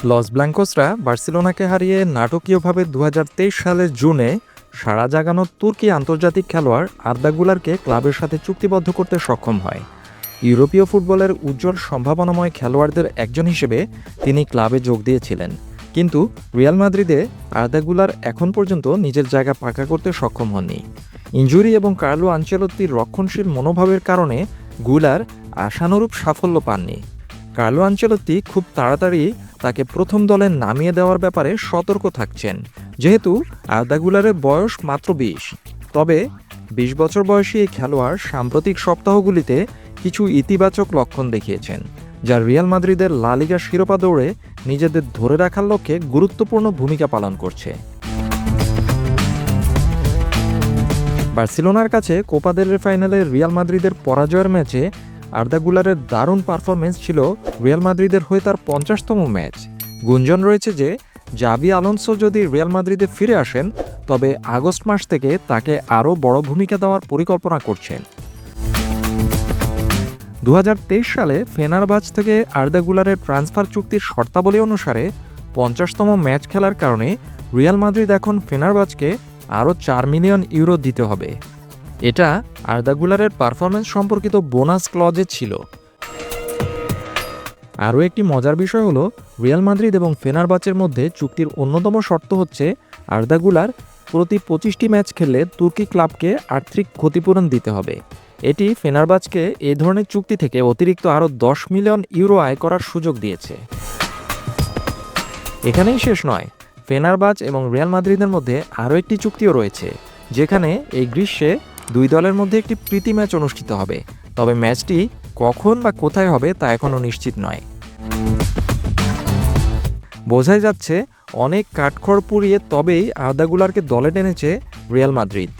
Loss ব্ল্যাঙ্কোসরা বার্সেলোনাকে হারিয়ে নাটকীয়ভাবে ২০২৩ সালের জুনে সাড়া জাগানো তুর্কি আন্তর্জাতিক খেলোয়াড় আর্দা গুলারকে ক্লাবের সাথে চুক্তিবদ্ধ করতে সক্ষম হয়। ইউরোপীয় ফুটবলের উজ্জ্বল সম্ভাবনাময় খেলোয়াড়দের একজন হিসেবে তিনি ক্লাবে যোগ দিয়েছিলেন, কিন্তু রিয়াল মাদ্রিদে আর্দা গুলার এখন পর্যন্ত নিজের জায়গা পাকা করতে সক্ষম হননি। ইনজুরি এবং কার্লো আনচেলত্তির রক্ষণশীল মনোভাবের কারণে গুলার আশানুরূপ সাফল্য পাননি। কার্লো আনচেলত্তি খুব তাড়াতাড়ি তাকে প্রথম দলে নামিয়ে দেওয়ার ব্যাপারে সতর্ক থাকছেন, যেহেতু আর্দা গুলারের বয়স মাত্র ২০। তবে ২০ বছর বয়সী এই খেলোয়াড় সাম্প্রতিক সপ্তাহগুলিতে কিছু ইতিবাচক লক্ষণ দেখিয়েছেন, যা রিয়াল মাদ্রিদের লা লিগা শিরোপা দৌড়ে নিজেদের ধরে রাখার লক্ষ্যে গুরুত্বপূর্ণ ভূমিকা পালন করছে। বার্সেলোনার কাছে কোপা দেল রে ফাইনালে রিয়াল মাদ্রিদের পরাজয়ের ম্যাচে আর্দা গুলারের দারুণ পারফরমেন্স ছিল রিয়াল মাদ্রিদের হয়ে তার ৫০তম ম্যাচ। গুঞ্জন রয়েছে যে জাভি আলোনসো যদি রিয়াল মাদ্রিদে ফিরে আসেন, তবে আগস্ট মাস থেকে তাকে আরও বড় ভূমিকা দেওয়ার পরিকল্পনা করছেন। ২০২৩ সালে ফেনারবাচ থেকে আর্দা গুলারের ট্রান্সফার চুক্তির শর্তাবলী অনুসারে ৫০তম ম্যাচ খেলার কারণে রিয়াল মাদ্রিদ এখন ফেনারবাচকে আরও ৪ মিলিয়ন ইউরো দিতে হবে। এটা আর্দা গুলারের পারফরমেন্স সম্পর্কিত বোনাস ক্লজে ছিল। আরও একটি মজার বিষয় হলো, রিয়াল মাদ্রিদ এবং ফেনারবাচের মধ্যে চুক্তির অন্যতম শর্ত হচ্ছে আর্দা গুলার প্রতি ২৫টি ম্যাচ খেললে তুর্কি ক্লাবকে আর্থিক ক্ষতিপূরণ দিতে হবে। এটি ফেনারবাচকে এই ধরনের চুক্তি থেকে অতিরিক্ত আরও ১০ মিলিয়ন ইউরো আয় করার সুযোগ দিয়েছে। এখানেই শেষ নয়, ফেনারবাচ এবং রিয়াল মাদ্রিদের মধ্যে আরও একটি চুক্তিও রয়েছে, যেখানে এই গ্রীষ্মে দুই দলের মধ্যে একটি প্রীতি ম্যাচ অনুষ্ঠিত হবে। তবে ম্যাচটি কখন বা কোথায় হবে তা এখনও নিশ্চিত নয়। বোঝাই যাচ্ছে অনেক কাঠখড় পুড়িয়ে তবেই আর্দা গুলারকে দলে টেনেছে রিয়াল মাদ্রিদ।